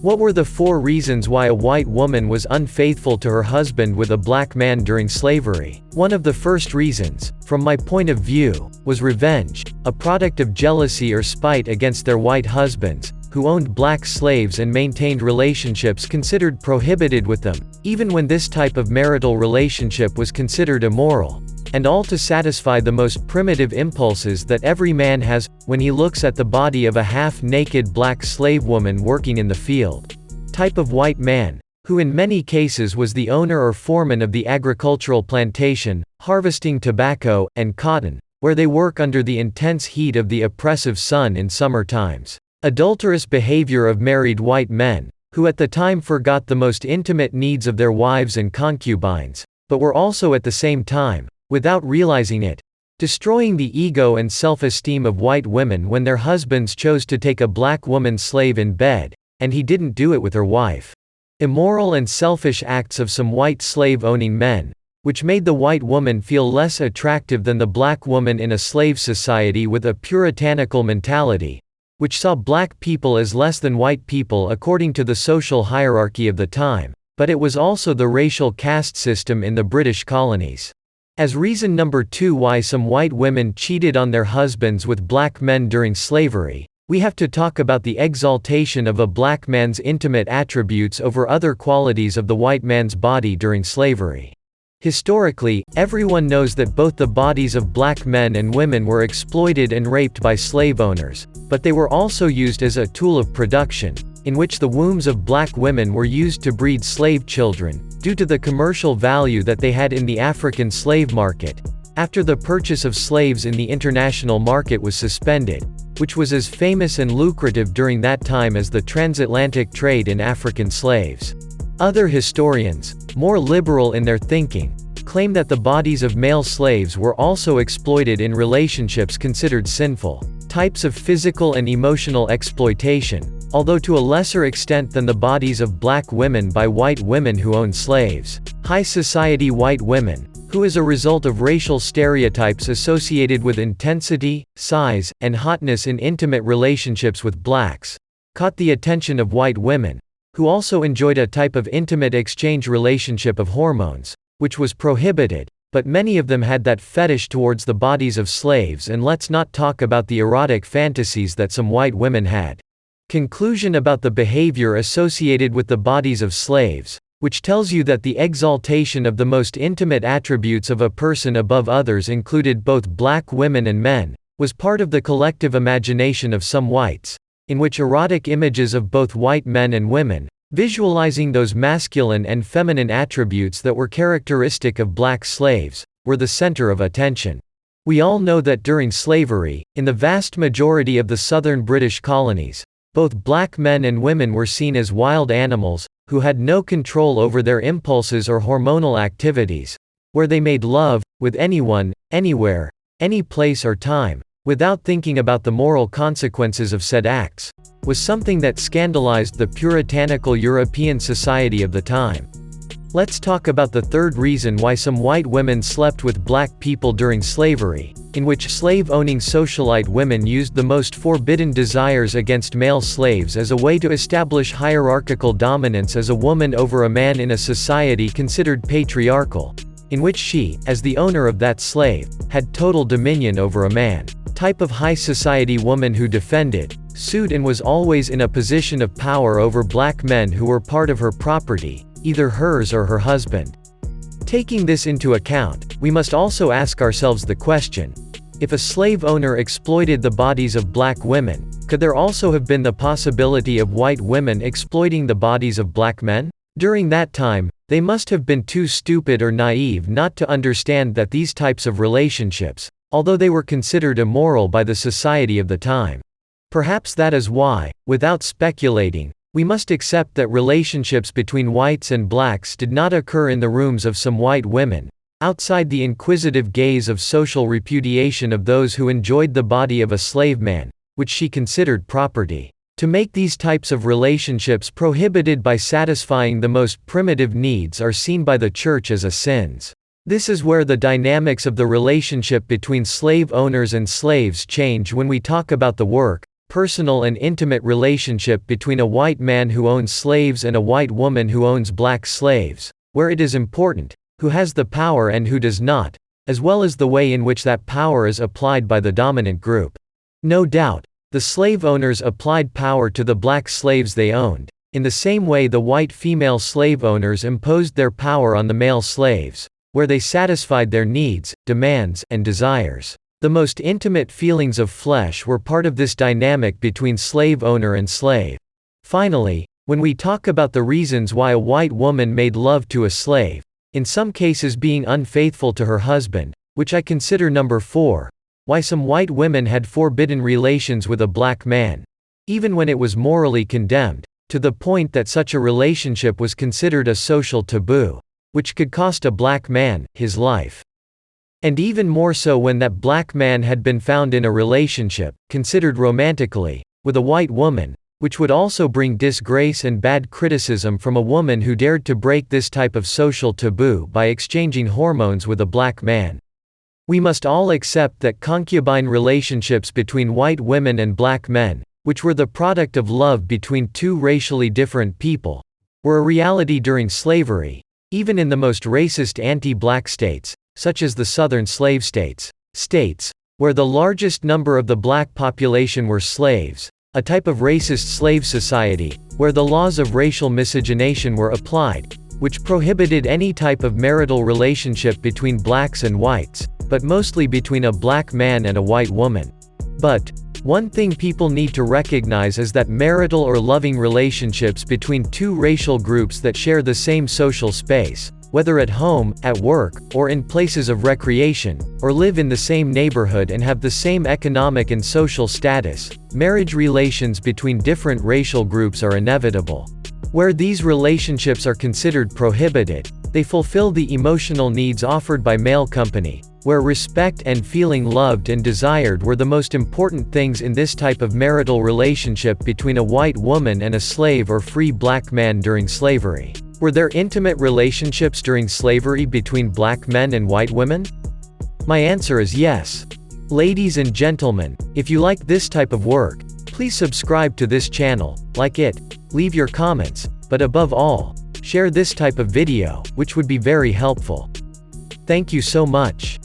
What were the 4 reasons why a white woman was unfaithful to her husband with a black man during slavery? One of the first reasons, from my point of view, was revenge, a product of jealousy or spite against their white husbands, who owned black slaves and maintained relationships considered prohibited with them, even when this type of marital relationship was considered immoral, and all to satisfy the most primitive impulses that every man has, when he looks at the body of a half-naked black slave woman working in the field. Type of white man, who in many cases was the owner or foreman of the agricultural plantation, harvesting tobacco and cotton, where they work under the intense heat of the oppressive sun in summer times. Adulterous behavior of married white men, who at the time forgot the most intimate needs of their wives and concubines, but were also at the same time, without realizing it, destroying the ego and self-esteem of white women when their husbands chose to take a black woman slave in bed, and he didn't do it with her wife. Immoral and selfish acts of some white slave-owning men, which made the white woman feel less attractive than the black woman in a slave society with a puritanical mentality, which saw black people as less than white people according to the social hierarchy of the time, but it was also the racial caste system in the British colonies. As reason number 2 why some white women cheated on their husbands with black men during slavery, we have to talk about the exaltation of a black man's intimate attributes over other qualities of the white man's body during slavery. Historically, everyone knows that both the bodies of black men and women were exploited and raped by slave owners, but they were also used as a tool of production, in which the wombs of black women were used to breed slave children, due to the commercial value that they had in the African slave market, after the purchase of slaves in the international market was suspended, which was as famous and lucrative during that time as the transatlantic trade in African slaves. Other historians, more liberal in their thinking, claim that the bodies of male slaves were also exploited in relationships considered sinful. Types of physical and emotional exploitation, although to a lesser extent than the bodies of black women by white women who owned slaves. High society white women, who as a result of racial stereotypes associated with intensity, size, and hotness in intimate relationships with blacks, caught the attention of white women, who also enjoyed a type of intimate exchange relationship of hormones, which was prohibited, but many of them had that fetish towards the bodies of slaves. And let's not talk about the erotic fantasies that some white women had. Conclusion about the behavior associated with the bodies of slaves, which tells you that the exaltation of the most intimate attributes of a person above others included both black women and men, was part of the collective imagination of some whites, in which erotic images of both white men and women, visualizing those masculine and feminine attributes that were characteristic of black slaves, were the center of attention. We all know that during slavery, in the vast majority of the southern British colonies, both black men and women were seen as wild animals, who had no control over their impulses or hormonal activities, where they made love, with anyone, anywhere, any place or time, without thinking about the moral consequences of said acts, was something that scandalized the puritanical European society of the time. Let's talk about the third reason why some white women slept with black people during slavery, in which slave-owning socialite women used the most forbidden desires against male slaves as a way to establish hierarchical dominance as a woman over a man in a society considered patriarchal, in which she, as the owner of that slave, had total dominion over a man. Type of high society woman who defended, sued and was always in a position of power over black men who were part of her property, either hers or her husband. Taking this into account, we must also ask ourselves the question: if a slave owner exploited the bodies of black women, could there also have been the possibility of white women exploiting the bodies of black men? During that time, they must have been too stupid or naive not to understand that these types of relationships, although they were considered immoral by the society of the time. Perhaps that is why, without speculating, we must accept that relationships between whites and blacks did not occur in the rooms of some white women, outside the inquisitive gaze of social repudiation of those who enjoyed the body of a slave man, which she considered property. To make these types of relationships prohibited by satisfying the most primitive needs are seen by the church as a sins. This is where the dynamics of the relationship between slave owners and slaves change when we talk about the work, personal and intimate relationship between a white man who owns slaves and a white woman who owns black slaves, where it is important who has the power and who does not, as well as the way in which that power is applied by the dominant group. No doubt, the slave owners applied power to the black slaves they owned, in the same way the white female slave owners imposed their power on the male slaves, where they satisfied their needs, demands, and desires. The most intimate feelings of flesh were part of this dynamic between slave owner and slave. Finally, when we talk about the reasons why a white woman made love to a slave, in some cases being unfaithful to her husband, which I consider number 4, why some white women had forbidden relations with a black man, even when it was morally condemned, to the point that such a relationship was considered a social taboo, which could cost a black man his life. And even more so when that black man had been found in a relationship, considered romantically, with a white woman, which would also bring disgrace and bad criticism from a woman who dared to break this type of social taboo by exchanging hormones with a black man. We must all accept that concubine relationships between white women and black men, which were the product of love between two racially different people, were a reality during slavery, even in the most racist anti-black states, such as the southern slave states, where the largest number of the black population were slaves, a type of racist slave society, where the laws of racial miscegenation were applied, which prohibited any type of marital relationship between blacks and whites, but mostly between a black man and a white woman. But one thing people need to recognize is that marital or loving relationships between two racial groups that share the same social space, whether at home, at work, or in places of recreation, or live in the same neighborhood and have the same economic and social status, marriage relations between different racial groups are inevitable. Where these relationships are considered prohibited, they fulfill the emotional needs offered by male company, where respect and feeling loved and desired were the most important things in this type of marital relationship between a white woman and a slave or free black man during slavery. Were there intimate relationships during slavery between black men and white women? My answer is yes. Ladies and gentlemen, if you like this type of work, please subscribe to this channel, like it, leave your comments, but above all, share this type of video, which would be very helpful. Thank you so much.